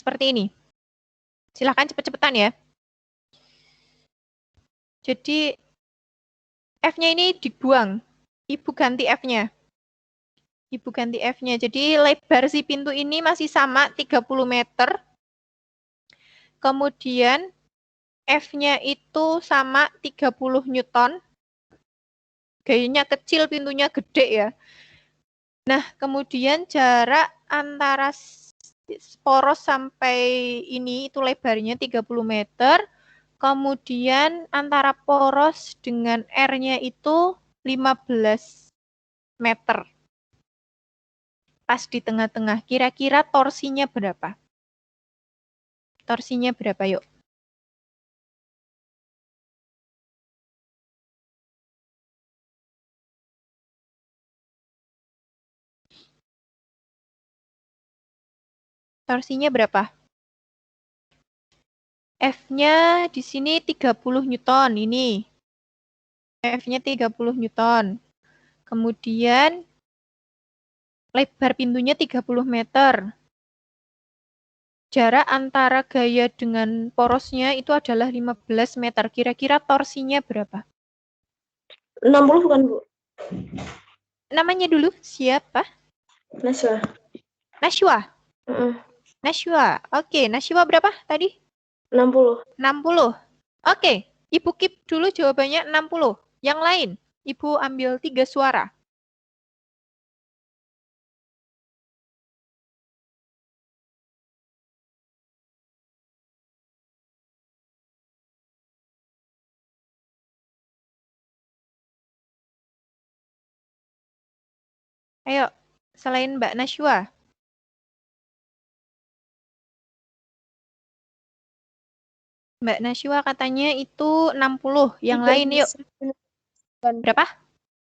Seperti ini. Silahkan cepet-cepetan ya. Jadi F-nya ini dibuang. Ibu ganti F-nya. Ibu ganti F-nya. Jadi lebar si pintu ini masih sama 30 meter. Kemudian F-nya itu sama 30 Newton. Gayanya kecil, pintunya gede ya. Nah, kemudian jarak antara poros sampai ini itu lebarnya 30 meter. Kemudian antara poros dengan R-nya itu 15 meter. Pas di tengah-tengah. Kira-kira torsinya berapa? Torsinya berapa, yuk? Torsinya berapa? F-nya di sini 30 Newton. Ini. F-nya 30 Newton. Kemudian lebar pintunya 30 meter. Jarak antara gaya dengan porosnya itu adalah 15 meter. Kira-kira torsinya berapa? 60 bukan, Bu? Namanya dulu siapa? Naswa. Nashwa. Nashwa. Oke, Nashwa berapa tadi? 60. 60. Oke, Ibu keep dulu jawabannya 60. Yang lain, Ibu ambil 3 suara. Ayo, selain Mbak Nashwa. Mbak Nashwa katanya itu 60. Yang lain yuk. Berapa?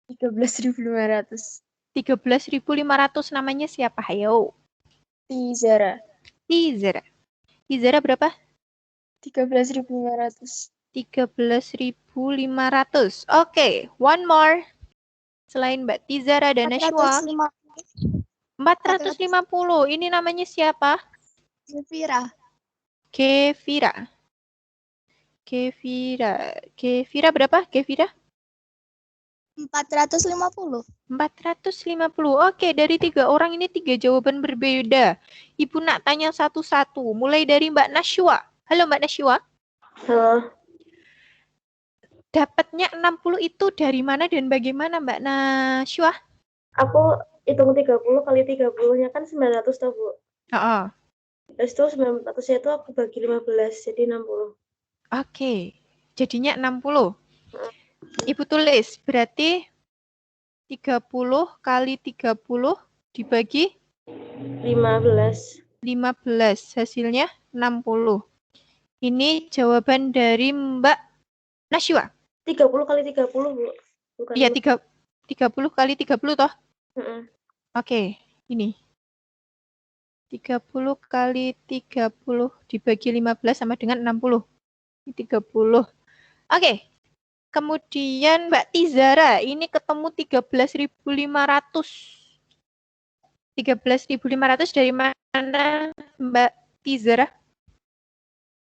13.500. 13.500 namanya siapa? Ayo. Tizara. Tizara. Tizara berapa? 13.500. 13.500. Oke, one more. Selain Mbak Tizara dan Nashwa. 450. Ini namanya siapa? Kevira. Kevira. Kevira. Kevira berapa? Kevira? 450. 450. Oke, dari 3 orang ini 3 jawaban berbeda. Ibu nak tanya satu-satu. Mulai dari Mbak Nashwa. Halo Mbak Nashwa. Halo. Dapatnya 60 itu dari mana dan bagaimana Mbak Nashwa? Aku hitung 30 kali 30-nya kan 900 toh, Bu. Oh. Terus itu 900-nya itu aku bagi 15, jadi 60. Oke, jadinya 60. Ibu tulis, berarti 30 kali 30 dibagi 15. 15, hasilnya 60. Ini jawaban dari Mbak Nashwa. 30 kali 30, Bu. Bukan. Iya, 30 kali 30 toh? Oke, ini. 30 kali 30 dibagi 15 sama dengan 60. Ini 30. Oke. Kemudian Mbak Tizara, ini ketemu 13.500. 13.500 dari mana Mbak Tizara?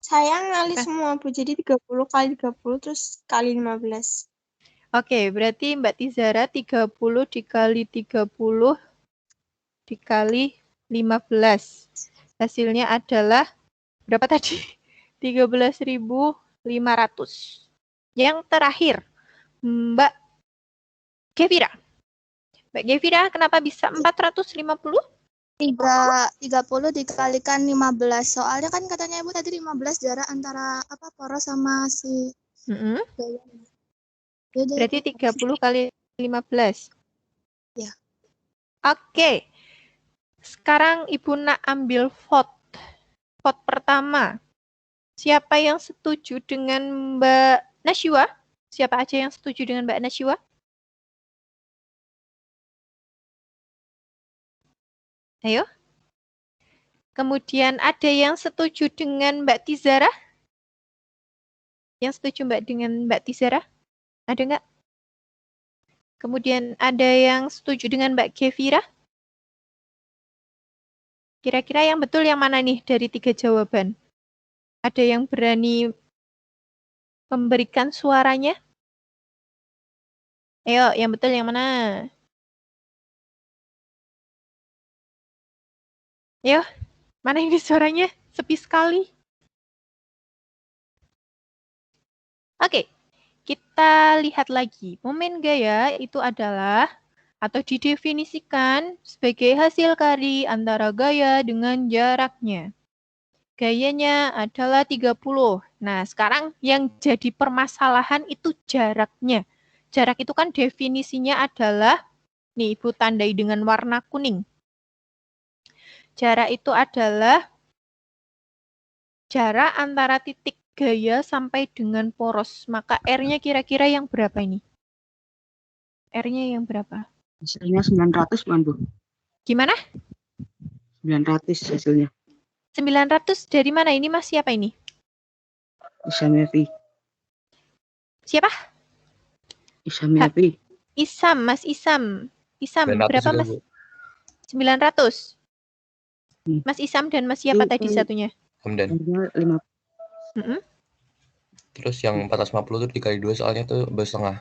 Saya ngalih semua, Bu. Jadi 30 kali 30 terus kali 15. Oke, berarti Mbak Tizara 30 dikali 30 dikali 15. Hasilnya adalah berapa tadi? 13.500. Yang terakhir, Mbak Gevira. Mbak Gevira, kenapa bisa 450? 30 dikalikan 15. Soalnya kan katanya Ibu tadi 15 jarak antara poros sama si gaya. Berarti 30 kali 15. Ya. Oke. Sekarang Ibu nak ambil vote. Vote pertama. Siapa yang setuju dengan Mbak Nashwa? Siapa aja yang setuju dengan Mbak Nashwa? Ayo. Kemudian ada yang setuju dengan Mbak Tizara? Yang setuju dengan Mbak Tizara? Ada nggak? Kemudian ada yang setuju dengan Mbak Gevira? Kira-kira yang betul yang mana nih dari 3 jawaban? Ada yang berani memberikan suaranya? Ayo, yang betul yang mana? Ayo, mana ini suaranya? Sepi sekali. Oke, kita lihat lagi. Momen gaya itu adalah atau didefinisikan sebagai hasil kari antara gaya dengan jaraknya. Gayanya adalah 30. Nah, sekarang yang jadi permasalahan itu jaraknya. Jarak itu kan definisinya adalah, nih Ibu tandai dengan warna kuning. Jarak itu adalah jarak antara titik gaya sampai dengan poros. Maka R-nya kira-kira yang berapa ini? R-nya yang berapa? Hasilnya 900, Bu. Gimana? 900 hasilnya. 900 dari mana? Ini Mas siapa ini? Isam Evi. Siapa? Isam Evi. Isam, Mas Isam. Isam, berapa Mas? 900. Mas Isam dan Mas siapa tadi satunya? Hamdan. 5. Terus yang 450 itu dikali 2 soalnya tuh 2,5.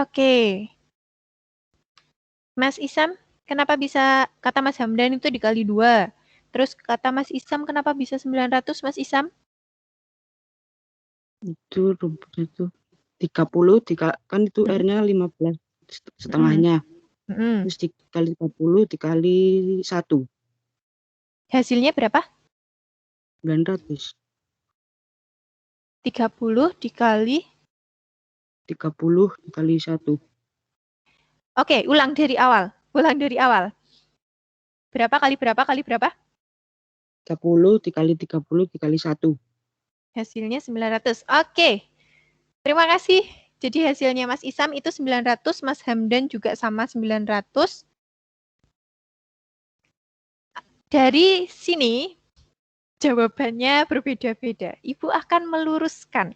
Oke. Mas Isam, kenapa bisa kata Mas Hamdan itu dikali 2? Terus kata Mas Isam kenapa bisa 900 Mas Isam? Itu rumputnya itu 30 kan itu R-nya 15 setengahnya. Terus dikali 30 dikali 1. Hasilnya berapa? 900. 30 dikali 1. Oke, ulang dari awal. Berapa kali berapa kali berapa? 30 dikali 30 dikali 1. Hasilnya 900. Oke. Terima kasih. Jadi hasilnya Mas Isam itu 900, Mas Hamdan juga sama 900. Dari sini jawabannya berbeda-beda. Ibu akan meluruskan.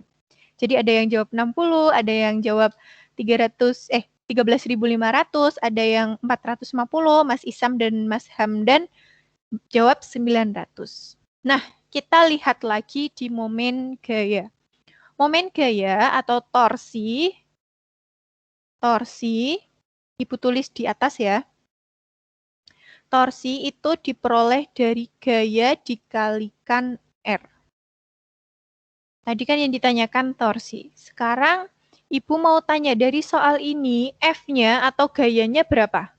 Jadi ada yang jawab 60, ada yang jawab 13.500, ada yang 450, Mas Isam dan Mas Hamdan jawab 900. Nah, kita lihat lagi di momen gaya. Momen gaya atau torsi, Ibu tulis di atas ya. Torsi itu diperoleh dari gaya dikalikan R. Tadi kan yang ditanyakan torsi. Sekarang Ibu mau tanya dari soal ini, F-nya atau gayanya berapa?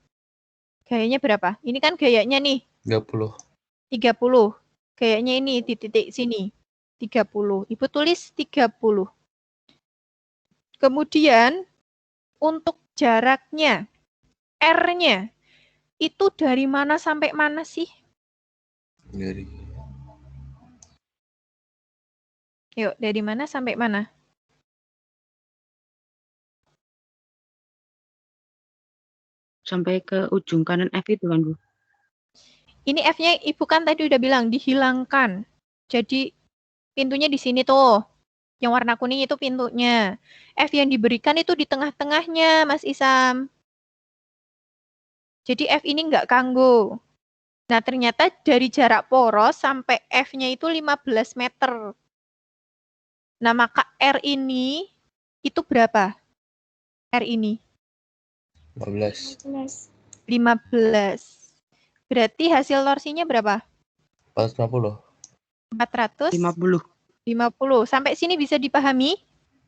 Gayanya berapa? Ini kan gayanya nih. 30. Gayanya ini di titik sini. 30. Ibu tulis 30. Kemudian untuk jaraknya, R-nya, itu dari mana sampai mana sih? Yuk, dari mana sampai mana? Sampai ke ujung kanan F itu kan, Bu? Ini F-nya Ibu kan tadi udah bilang dihilangkan. Jadi pintunya di sini tuh. Yang warna kuning itu pintunya. F yang diberikan itu di tengah-tengahnya, Mas Isam. Jadi F ini nggak kanggo. Nah, ternyata dari jarak poros sampai F-nya itu 15 meter. Nah, maka R ini itu berapa? R ini? 15. 15. Berarti hasil torsinya berapa? 450. 450. Sampai sini bisa dipahami?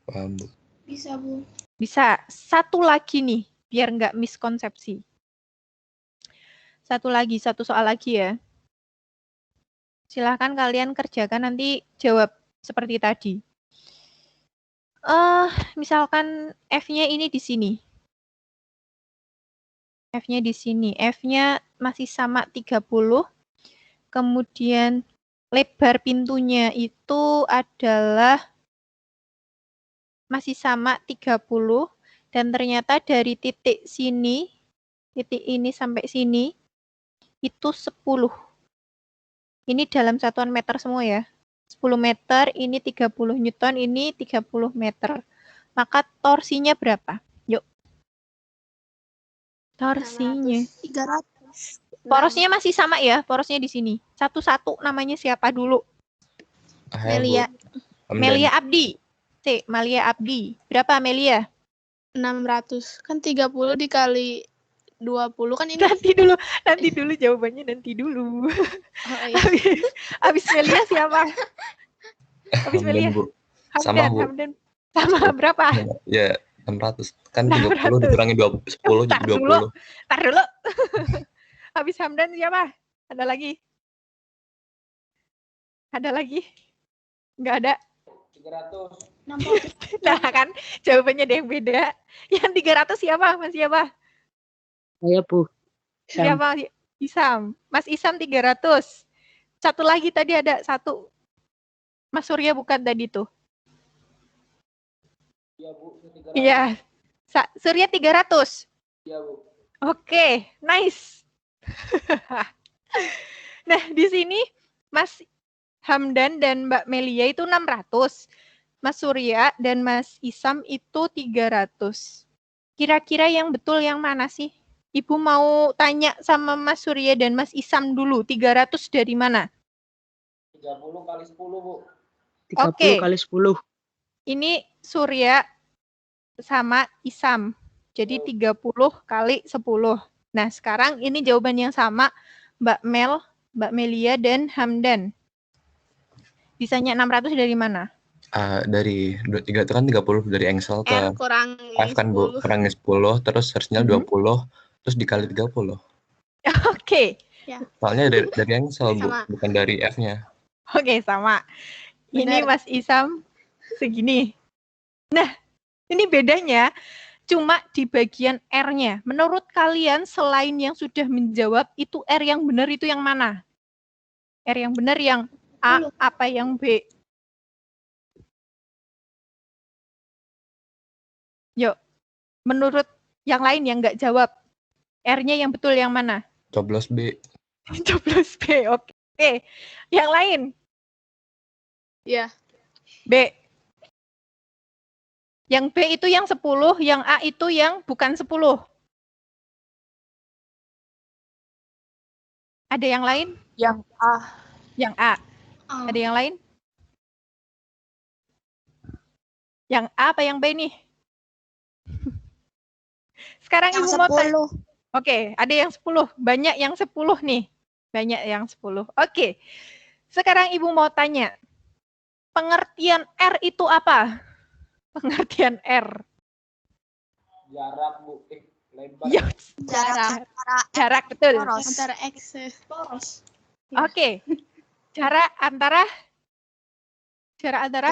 Paham, Bu. Bisa, Bu. Bisa. Satu lagi nih, biar nggak miskonsepsi. Satu soal lagi ya. Silahkan kalian kerjakan, nanti jawab seperti tadi. Misalkan F-nya ini di sini. F-nya di sini. F-nya masih sama 30. Kemudian lebar pintunya itu adalah masih sama 30. Dan ternyata dari titik sini, titik ini sampai sini, itu 10. Ini dalam satuan meter semua ya. 10 meter, ini 30 Newton, ini 30 meter. Maka torsinya berapa? Yuk. Torsinya. 300. Porosnya masih sama ya, porosnya di sini. Satu-satu namanya siapa dulu? Melia. Melia Abdi. Melia Abdi. Berapa Melia? 600. Kan 30 dikali 20 kan ini. Nanti dulu jawabannya nanti dulu. Oh, iya. Habis Melia siapa? Habis Melia. Bu. Hamdan. Sama berapa? Ya, 600. Kan 30 dikurangi 10 jadi 20. Tar dulu. Habis Hamdan siapa? Ada lagi? Nggak ada. 300. Nah kan jawabannya ada yang beda. Yang 300 siapa? Mas siapa? Saya, Bu. Siapa? Isam. Mas Isam 300. Satu lagi tadi ada satu. Mas Surya bukan tadi tuh. Iya, Bu. Iya. Surya 300. Iya, Bu. Oke, nice. Nah, di sini Mas Hamdan dan Mbak Melia itu 600. Mas Surya dan Mas Isam itu 300. Kira-kira yang betul yang mana sih? Ibu mau tanya sama Mas Surya dan Mas Isam dulu. 300 dari mana? 30 kali 10, Bu. 30 kali 10. Ini Surya sama Isam. Jadi 30 kali 10. Nah, sekarang ini jawaban yang sama Mbak Mel, Mbak Melia, dan Hamdan. Bisanya 600 dari mana? Dari 3 itu kan 30 dari engsel ke R kurangi F kan, Bu. Kurangi 10, terus harusnya 20, terus dikali 30. Oke. Ya. Soalnya dari engsel, Bu, Sama. bukan dari F-nya. Oke, sama. Ini Benar. Mas Isam segini. Nah, ini bedanya cuma di bagian R-nya. Menurut kalian selain yang sudah menjawab itu R yang benar itu yang mana? R yang benar yang A apa yang B? Yuk, menurut yang lain yang nggak jawab, R-nya yang betul yang mana? Coblos B. Coblos B, oke. Yang lain? Ya. B. Yang B itu yang 10, yang A itu yang bukan 10. Ada yang lain? Yang A. Yang A. Ada yang lain? Yang A apa yang B nih? Sekarang Yang Ibu mau 10. Oke, ada yang 10. Banyak yang 10 nih. Banyak yang 10. Oke. Sekarang Ibu mau tanya. Pengertian R itu apa? Pengertian R. Jarak, Bu. Lebar. Ya, jarak betul. Poros. Antara X. Poros. Oke. Jarak antara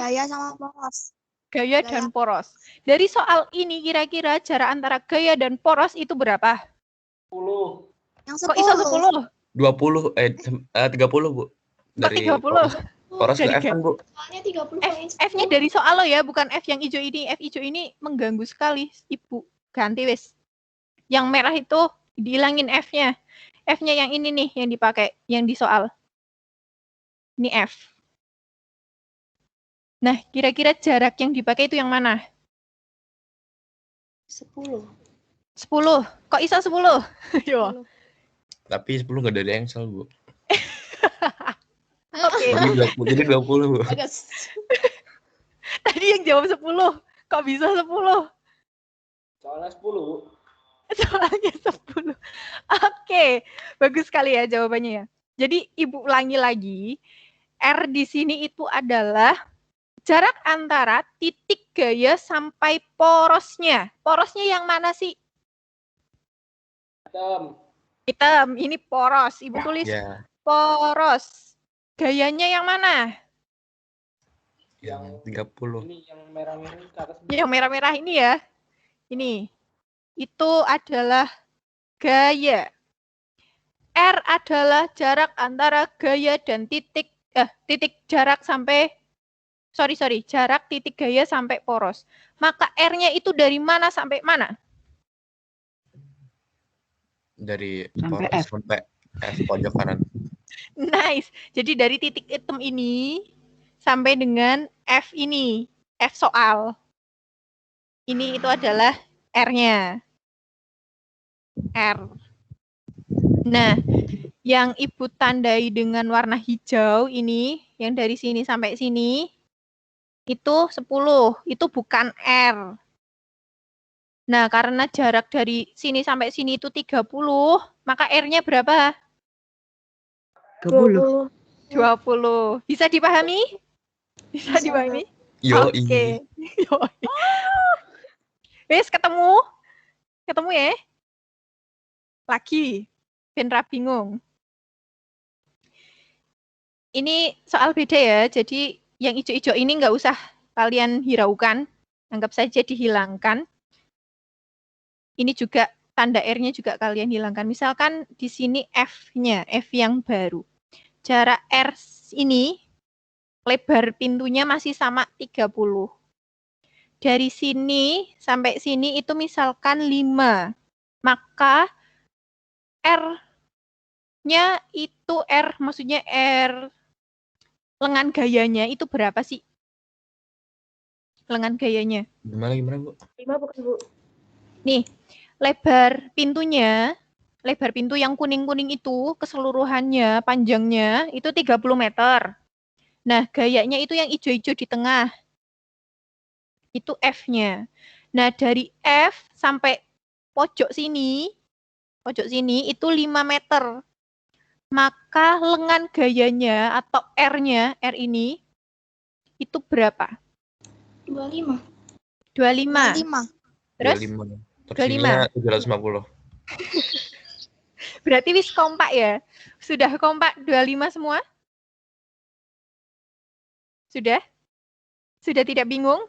Gaya sama poros. gaya dan poros. Dari soal ini kira-kira jarak antara gaya dan poros itu berapa? 10. Yang 10. Kok iso 10? 20, 30, Bu. Dari 30. poros ke Dari F kan, Bu. Soalnya 30 F-nya dari soal lo ya, bukan F yang hijau ini. F hijau ini mengganggu sekali, Ibu. Ganti wes. Yang merah itu dihilangin F-nya. F-nya yang ini nih, yang dipakai, yang di soal. Ini F. Nah, kira-kira jarak yang dipakai itu yang mana? 10. 10. Kok iso 10? Yo. Tapi 10 nggak dari engsel, Bu. Oke. Jadi 20, Bu. Tadi yang jawab 10. Kok bisa 10? Soalnya 10, Bu. Soalnya 10. Oke. Bagus sekali ya jawabannya ya. Jadi Ibu ulangi lagi. R di sini itu adalah jarak antara titik gaya sampai porosnya. Porosnya yang mana sih? Hitam. Ini poros. Ibu tulis poros. Gayanya yang mana? Yang 30. Ini yang merah-merah ke atas. Yang merah-merah ini ya. Ini. Itu adalah gaya. R adalah jarak antara gaya dan titik jarak sampai jarak titik gaya sampai poros. Maka R-nya itu dari mana sampai mana? Dari Sampai poros F. sampai F pojok kanan. Nice. Jadi dari titik hitam ini sampai dengan F ini. F soal. Ini itu adalah R-nya. R. Nah, Yang Ibu tandai dengan warna hijau ini, yang dari sini sampai sini, itu 10. Itu bukan R. Nah, karena jarak dari sini sampai sini itu 30, maka R-nya berapa? 20. 20. Bisa dipahami? Bisa dipahami? Yoi. Oke. Wes ketemu? Ketemu ya? Lagi. Ben ra bingung. Ini soal beda ya. Jadi yang hijau-hijau ini nggak usah kalian hiraukan. Anggap saja dihilangkan. Ini juga tanda R-nya juga kalian hilangkan. Misalkan di sini F-nya, F yang baru. Jarak R ini, lebar pintunya masih sama 30. Dari sini sampai sini itu misalkan 5. Maka R-nya itu maksudnya R lengan gayanya itu berapa sih? Lengan gayanya. Gimana, Bu? 5 bukan, Bu? Nih, lebar pintu yang kuning-kuning itu keseluruhannya, panjangnya itu 30 meter. Nah, gayanya itu yang hijau-hijau di tengah. Itu F-nya. Nah, dari F sampai pojok sini itu 5 meter. Maka lengan gayanya atau R-nya, R ini, itu berapa? 25. 25. Terus? 25. Torsinya 750. Berarti wis kompak ya? Sudah kompak 25 semua? Sudah? Sudah tidak bingung?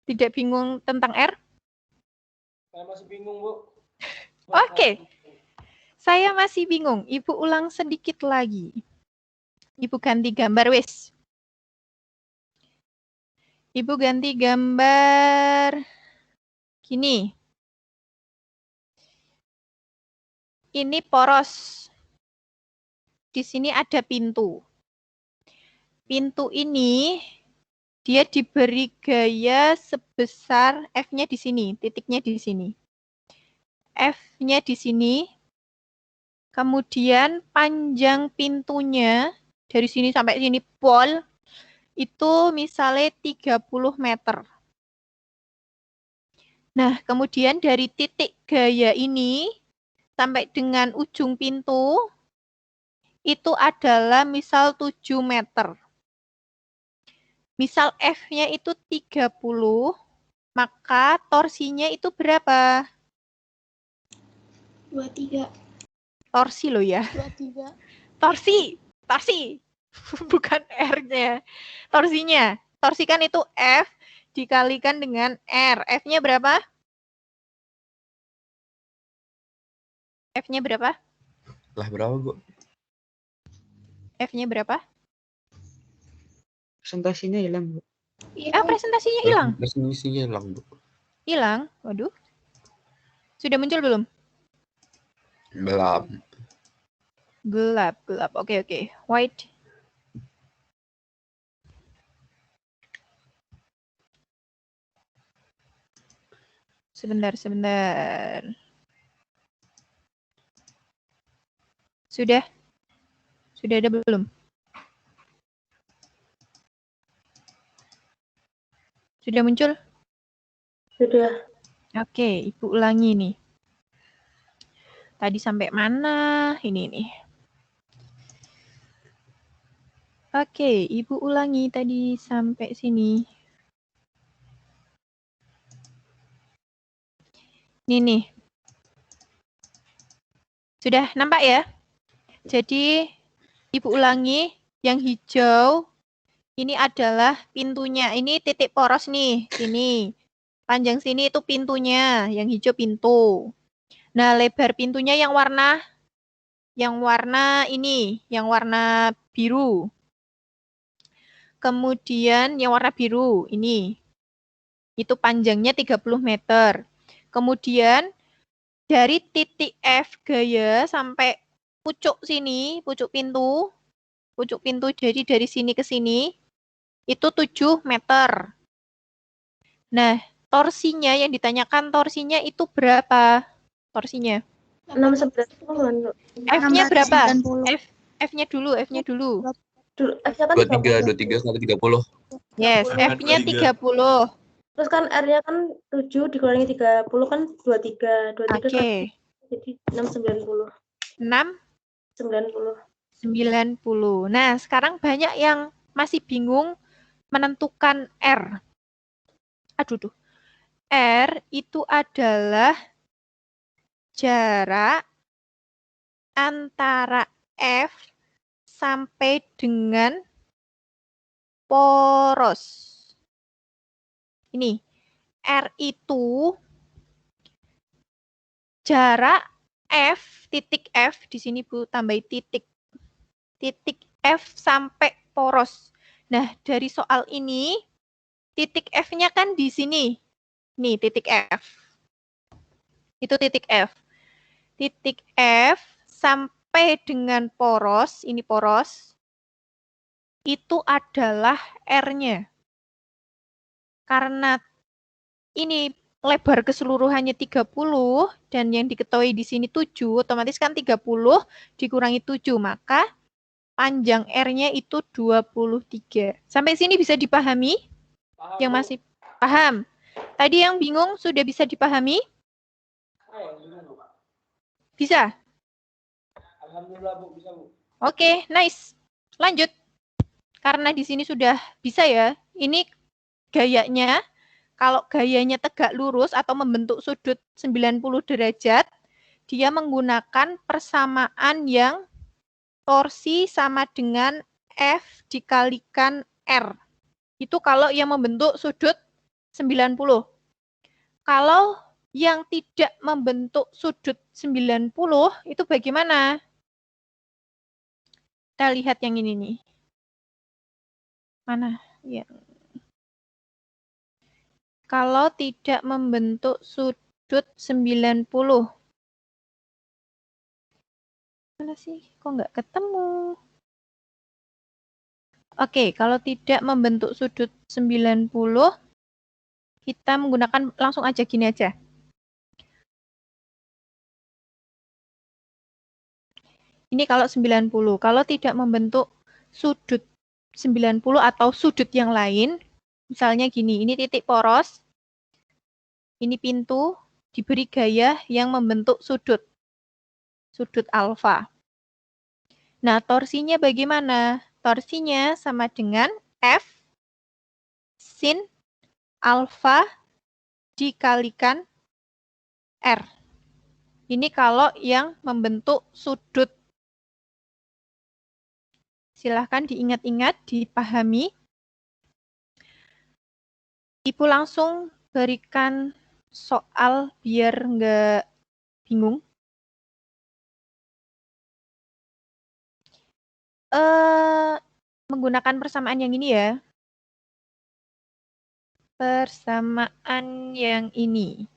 Tidak bingung tentang R? Saya masih bingung, Bu. Oke. Saya masih bingung. Ibu ulang sedikit lagi. Ibu ganti gambar, wis. Ibu ganti gambar gini. Ini poros. Di sini ada pintu. Pintu ini dia diberi gaya sebesar F-nya di sini, titiknya di sini. F-nya di sini. Kemudian panjang pintunya dari sini sampai sini pol itu misalnya 30 meter. Nah, kemudian dari titik gaya ini sampai dengan ujung pintu itu adalah misal 7 meter. Misal F-nya itu 30, maka torsinya itu berapa? 23. Torsi loh ya. 23. Torsi. Bukan R-nya. Torsinya. Torsi kan itu F dikalikan dengan R. F-nya berapa? F-nya berapa? Lah berapa, Bu? F-nya berapa? Presentasinya hilang, Bu. Presentasinya hilang. Presentasinya hilang, Bu. Hilang. Waduh. Sudah muncul belum? Belum. Gelap. Oke. White. Sebentar. Sudah ada belum? Sudah muncul? Sudah. Oke, Ibu ulangi nih. Tadi sampai mana? Ini nih. Oke, Ibu ulangi tadi sampai sini. Ini nih. Sudah nampak ya? Jadi, Ibu ulangi yang hijau ini adalah pintunya. Ini titik poros nih, sini. Panjang sini itu pintunya, yang hijau pintu. Nah, lebar pintunya yang warna ini, yang warna biru. Kemudian yang warna biru ini. Itu panjangnya 30 meter. Kemudian dari titik F gaya sampai pucuk sini, pucuk pintu jadi dari sini ke sini itu 7 meter. Nah, torsinya yang ditanyakan torsinya itu berapa? Torsinya. 690. F-nya berapa? 690. F-nya dulu. F-nya kan 23 kali 30. Yes, 30. F-nya 30. Terus kan R-nya kan 7 dikurangi 30 kan 23. 23 kan Oke. jadi 690. 690. 90. Nah, sekarang banyak yang masih bingung menentukan R. Aduh. R itu adalah jarak antara F sampai dengan poros. Ini, R itu jarak F, titik F, di sini Bu tambahi titik F sampai poros. Nah, dari soal ini, titik F-nya kan di sini. Nih, titik F. Itu titik F. Titik F sampai dengan poros, ini poros, itu adalah R-nya. Karena ini lebar keseluruhannya 30 dan yang diketahui di sini 7, otomatis kan 30 dikurangi 7, maka panjang R-nya itu 23. Sampai sini bisa dipahami? Paham, Yang Bu. masih paham? Tadi yang bingung sudah bisa dipahami? Bisa? Alhamdulillah, Bu, bisa, Bu. Oke, nice. Lanjut. Karena di sini sudah bisa ya. Ini gayanya, kalau gayanya tegak lurus atau membentuk sudut 90 derajat, dia menggunakan persamaan yang torsi sama dengan F dikalikan R. Itu kalau yang membentuk sudut 90. Kalau yang tidak membentuk sudut 90, itu bagaimana? Kita lihat yang ini nih. Mana? Ya. Kalau tidak membentuk sudut 90. Mana sih? Kok nggak ketemu? Oke, kalau tidak membentuk sudut 90, kita menggunakan langsung aja gini aja. Ini kalau 90. Kalau tidak membentuk sudut 90 atau sudut yang lain, misalnya gini, ini titik poros, ini pintu, diberi gaya yang membentuk sudut alfa. Nah, torsinya bagaimana? Torsinya sama dengan F sin alfa dikalikan R. Ini kalau yang membentuk sudut. Silahkan diingat-ingat, dipahami. Ibu langsung berikan soal biar nggak bingung. Menggunakan persamaan yang ini ya. Persamaan yang ini.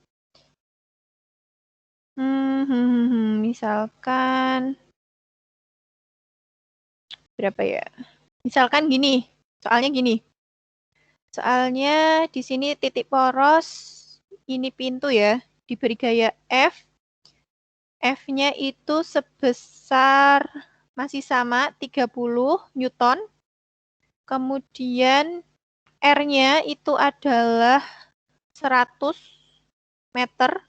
Misalkan berapa ya? Misalkan gini, soalnya gini. Soalnya di sini titik poros, ini pintu ya, diberi gaya F. F-nya itu sebesar masih sama 30 Newton. Kemudian R-nya itu adalah 100 meter,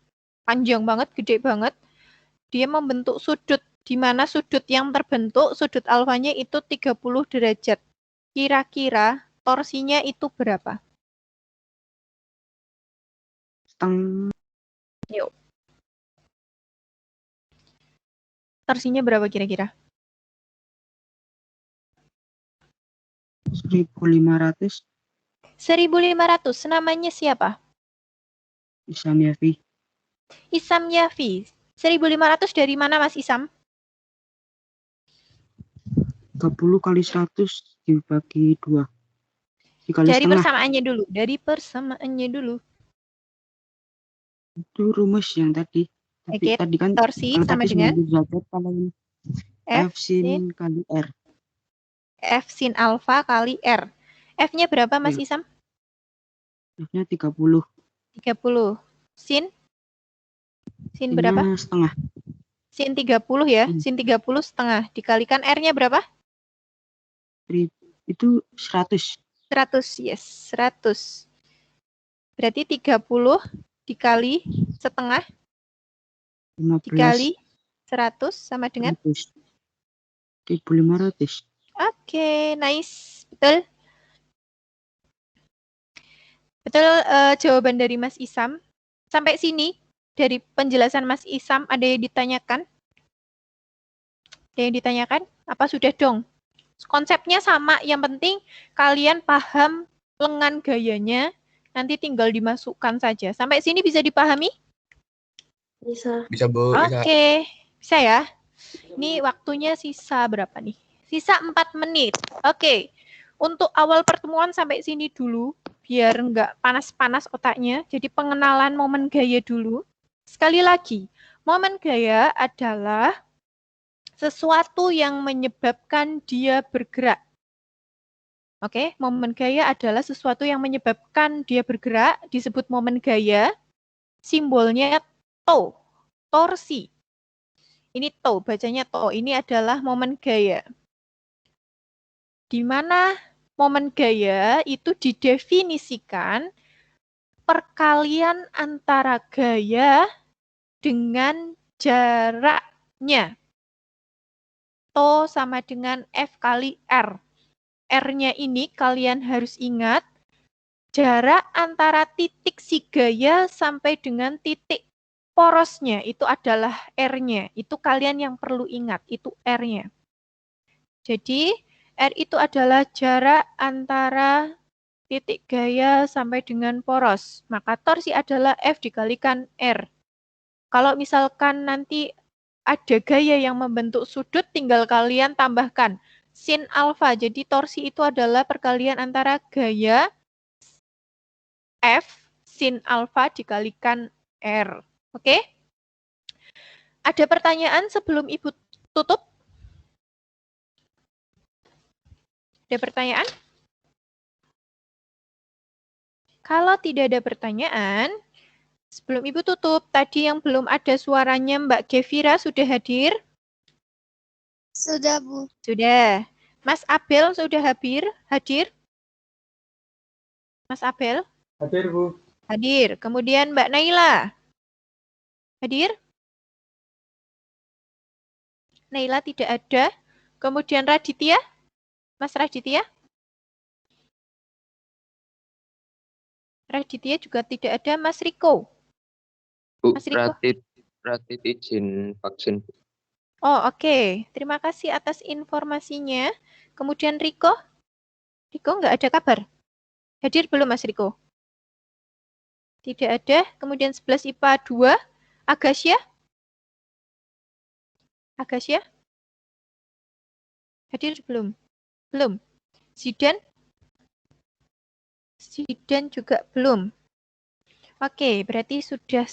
panjang banget, gede banget. Dia membentuk sudut, di mana sudut yang terbentuk, sudut alfanya itu 30 derajat. Kira-kira torsinya itu berapa? Setengah. Yuk. Torsinya berapa kira-kira? 1.500. 1.500. Namanya siapa? Isam Yafi. Isam Yafi. 1.500 dari mana Mas Isam? 30 kali 100 dibagi 2. Dikali Dari setengah. persamaannya dulu. Dari persamaannya dulu. Itu rumus yang tadi. Oke, Tadi kan torsi kalau sama tadi dengan 90 derajat, kalau ini F sin kali R. F sin alfa kali R. F-nya berapa Mas Isam? F-nya 30. 30. Sin? Sin Sinnya berapa? setengah. Sin 30 ya. Sin 30 setengah. Dikalikan R-nya berapa? Itu 100. 100, yes. 100. Berarti 30 dikali setengah 15. dikali 100 sama dengan 1.500. Oke, nice. Betul. Betul jawaban dari Mas Isam. Sampai sini dari penjelasan Mas Isam ada yang ditanyakan? Ada yang ditanyakan? Apa sudah dong? Konsepnya sama, yang penting kalian paham lengan gayanya, nanti tinggal dimasukkan saja. Sampai sini bisa dipahami? Bisa. Bisa, Bu. Oke, bisa ya. Ini waktunya sisa berapa nih? Sisa 4 menit. Oke, untuk awal pertemuan sampai sini dulu, biar nggak panas-panas otaknya. Jadi pengenalan momen gaya dulu. Sekali lagi, momen gaya adalah sesuatu yang menyebabkan dia bergerak. Oke, momen gaya adalah sesuatu yang menyebabkan dia bergerak, disebut momen gaya. Simbolnya to, torsi. Ini to, bacanya to. Ini adalah momen gaya. Di mana momen gaya itu didefinisikan perkalian antara gaya dengan jaraknya. To sama dengan F kali R. R-nya ini kalian harus ingat jarak antara titik si gaya sampai dengan titik porosnya itu adalah R-nya. Itu kalian yang perlu ingat, itu R-nya. Jadi R itu adalah jarak antara titik gaya sampai dengan poros. Maka torsi adalah F dikalikan R. Kalau misalkan nanti ada gaya yang membentuk sudut, tinggal kalian tambahkan sin alfa. Jadi torsi itu adalah perkalian antara gaya F sin alfa dikalikan R. Oke? Ada pertanyaan sebelum Ibu tutup? Ada pertanyaan? Kalau tidak ada pertanyaan, sebelum Ibu tutup, tadi yang belum ada suaranya Mbak Gevira sudah hadir? Sudah, Bu. Sudah. Mas Abel sudah hadir? Mas Abel? Hadir, Bu. Hadir. Kemudian Mbak Naila? Hadir? Naila tidak ada. Kemudian Raditya? Mas Raditya? Raditya juga tidak ada. Mas Riko? Bu, Mas Riko? Pratit izin vaksin. Oh, oke. Terima kasih atas informasinya. Kemudian Riko? Riko nggak ada kabar? Hadir belum Mas Riko? Tidak ada. Kemudian 11 IPA 2. Agasya? Agasya? Hadir belum? Belum. Zidan? Zidan juga belum. Oke, berarti sudah